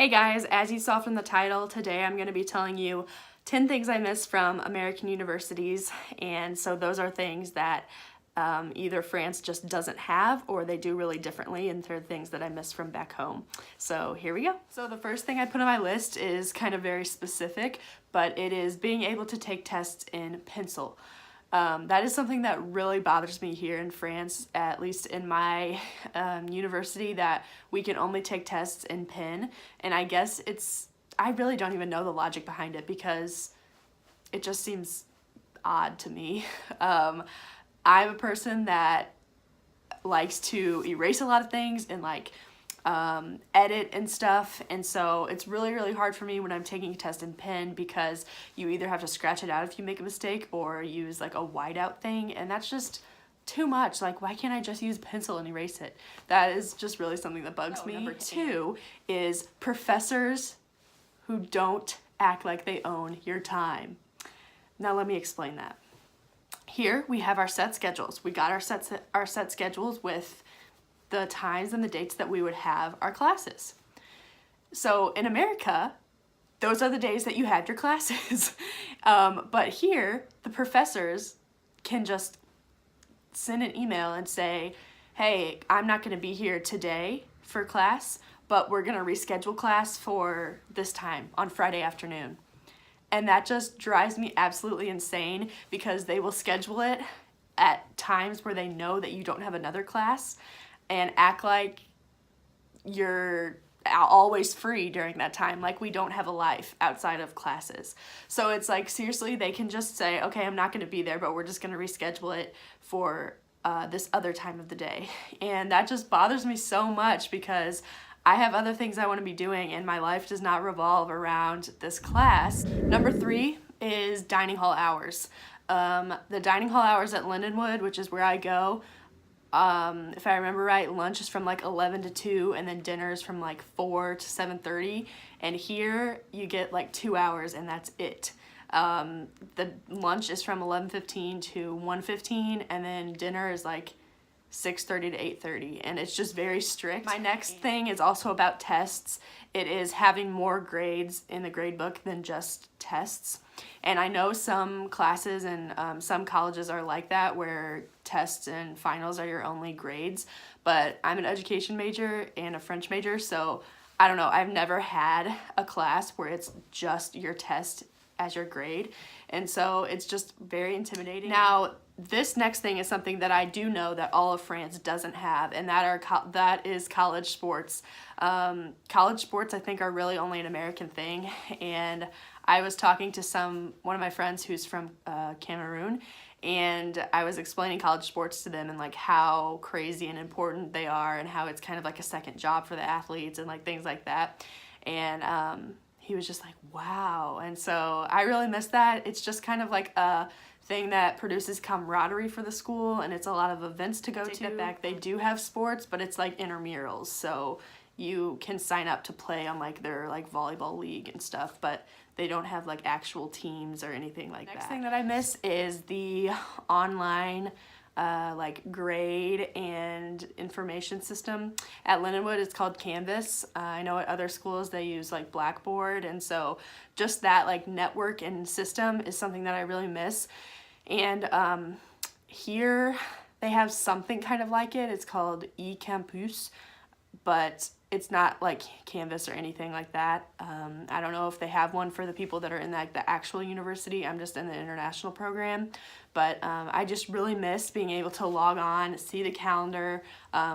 Hey guys, as you saw from the title, today I'm going to be telling you 10 things I miss from American universities, and so those are things that either France just doesn't have or they do really differently, and they're things that I miss from back home. So here we go. So the first thing I put on my list is kind of very specific, but it is being able to take tests in pencil. That is something that really bothers me here in France, at least in my university, that we can only take tests in pen. And I guess I really don't even know the logic behind it because it just seems odd to me. I'm a person that likes to erase a lot of things and edit and stuff, and so it's really hard for me when I'm taking a test in pen because you either have to scratch it out if you make a mistake or use like a whiteout thing, and that's just too much. Like, why can't I just use pencil and erase it? That is just really something that bugs me. Number two is professors who don't act like they own your time. Now let me explain that. Here we have our set schedules. We got our set schedules with the times and the dates that we would have our classes. So in America, those are the days that you had your classes. But here, the professors can just send an email and say, hey, I'm not gonna be here today for class, but we're gonna reschedule class for this time on Friday afternoon. And that just drives me absolutely insane because they will schedule it at times where they know that you don't have another class and act like you're always free during that time, like we don't have a life outside of classes. So it's like, seriously, they can just say, okay, I'm not gonna be there, but we're just gonna reschedule it for this other time of the day. And that just bothers me so much because I have other things I wanna be doing and my life does not revolve around this class. Number three is dining hall hours. The dining hall hours at Lindenwood, which is where I go, if I remember right, lunch is from like 11 to 2 and then dinner is from like 4 to 7:30, and here you get like 2 hours and that's it. The lunch is from 11:15 to 1:15 and then dinner is like 6:30 to 8:30, and it's just very strict. My next thing is also about tests. It is having more grades in the grade book than just tests. And I know some classes and some colleges are like that, where tests and finals are your only grades, but I'm an education major and a French major, so I don't know, I've never had a class where it's just your test as your grade, and so it's just very intimidating. Now, this next thing is something that I do know that all of France doesn't have, and that is college sports. College sports, I think, are really only an American thing, and I was talking to one of my friends who's from Cameroon, and I was explaining college sports to them and like how crazy and important they are and how it's kind of like a second job for the athletes and like things like that. And he was just like, wow. And so I really miss that. It's just kind of like a thing that produces camaraderie for the school, and it's a lot of events to go to. Take that back, they do have sports, but it's like intramurals, so you can sign up to play on like their like volleyball league and stuff, but they don't have like actual teams or anything like that. Next thing that I miss is the online like grade and information system. At Lindenwood, it's called Canvas. I know at other schools they use like Blackboard, and so just that like network and system is something that I really miss. And here they have something kind of like it. It's called eCampus, but it's not like Canvas or anything like that. I don't know if they have one for the people that are in like the actual university. I'm just in the international program, but I just really miss being able to log on, see the calendar,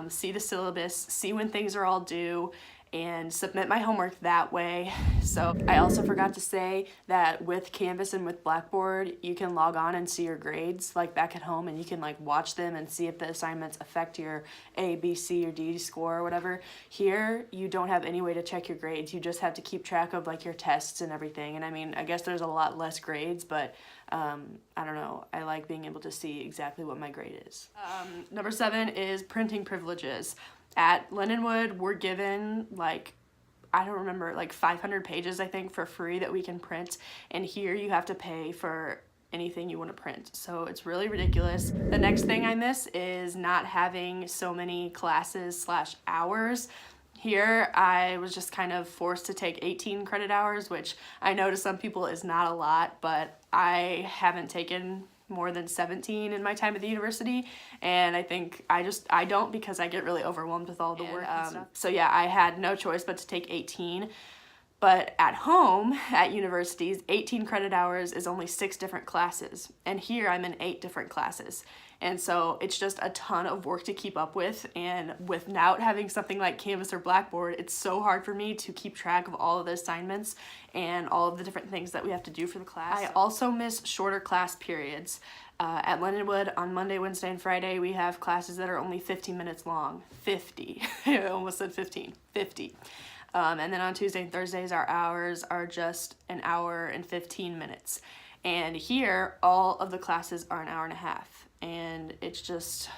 see the syllabus, see when things are all due, and submit my homework that way. So I also forgot to say that with Canvas and with Blackboard, you can log on and see your grades like back at home, and you can like watch them and see if the assignments affect your A, B, C, or D score or whatever. Here, you don't have any way to check your grades. You just have to keep track of like your tests and everything. And I mean, I guess there's a lot less grades, but I don't know, I like being able to see exactly what my grade is. Number 7 is printing privileges. At Lindenwood, we're given like, I don't remember, like 500 pages, I think, for free that we can print. And here you have to pay for anything you want to print. So it's really ridiculous. The next thing I miss is not having so many classes/hours. Here, I was just kind of forced to take 18 credit hours, which I know to some people is not a lot, but I haven't taken more than 17 in my time at the university, and I think I don't, because I get really overwhelmed with all the work and stuff. So yeah, I had no choice but to take 18. But at home, at universities, 18 credit hours is only 6 different classes. And here I'm in 8 different classes. And so it's just a ton of work to keep up with. And without having something like Canvas or Blackboard, it's so hard for me to keep track of all of the assignments and all of the different things that we have to do for the class. I also miss shorter class periods. At Lindenwood, on Monday, Wednesday, and Friday, we have classes that are only 15 minutes long. 50. I almost said 15. 50. And then on Tuesday and Thursdays, our hours are just an hour and 15 minutes. And here, all of the classes are an hour and a half. And it's just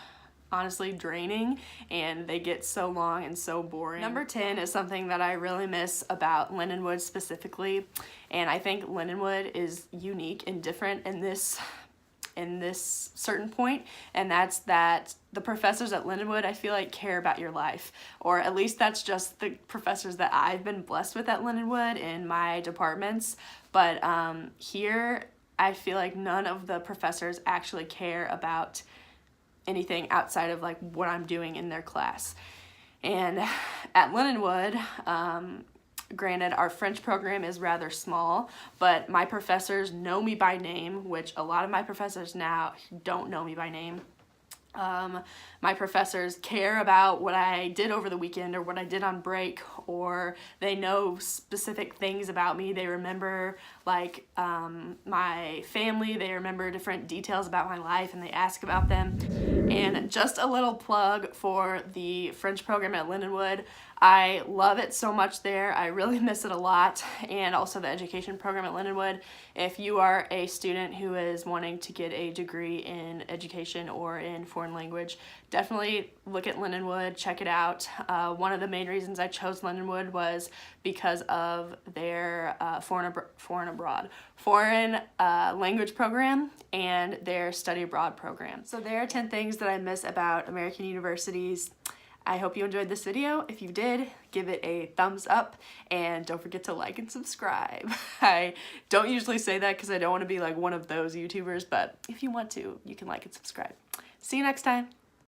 honestly draining, and they get so long and so boring. Number 10 is something that I really miss about Lindenwood specifically. And I think Lindenwood is unique and different in this certain point, and that's that the professors at Lindenwood, I feel like, care about your life, or at least that's just the professors that I've been blessed with at Lindenwood in my departments. But here, I feel like none of the professors actually care about anything outside of like what I'm doing in their class. And at Lindenwood, granted, our French program is rather small, but my professors know me by name, which a lot of my professors now don't know me by name. My professors care about what I did over the weekend or what I did on break, or they know specific things about me. They remember like my family, they remember different details about my life, and they ask about them. And just a little plug for the French program at Lindenwood. I love it so much there. I really miss it a lot. And also the education program at Lindenwood. If you are a student who is wanting to get a degree in education or in foreign language, definitely look at Lindenwood, check it out. One of the main reasons I chose Lindenwood was because of their foreign language program and their study abroad program. So there are 10 things that I miss about American universities. I hope you enjoyed this video. If you did, give it a thumbs up, and don't forget to like and subscribe. I don't usually say that because I don't want to be like one of those YouTubers, but if you want to, you can like and subscribe. See you next time.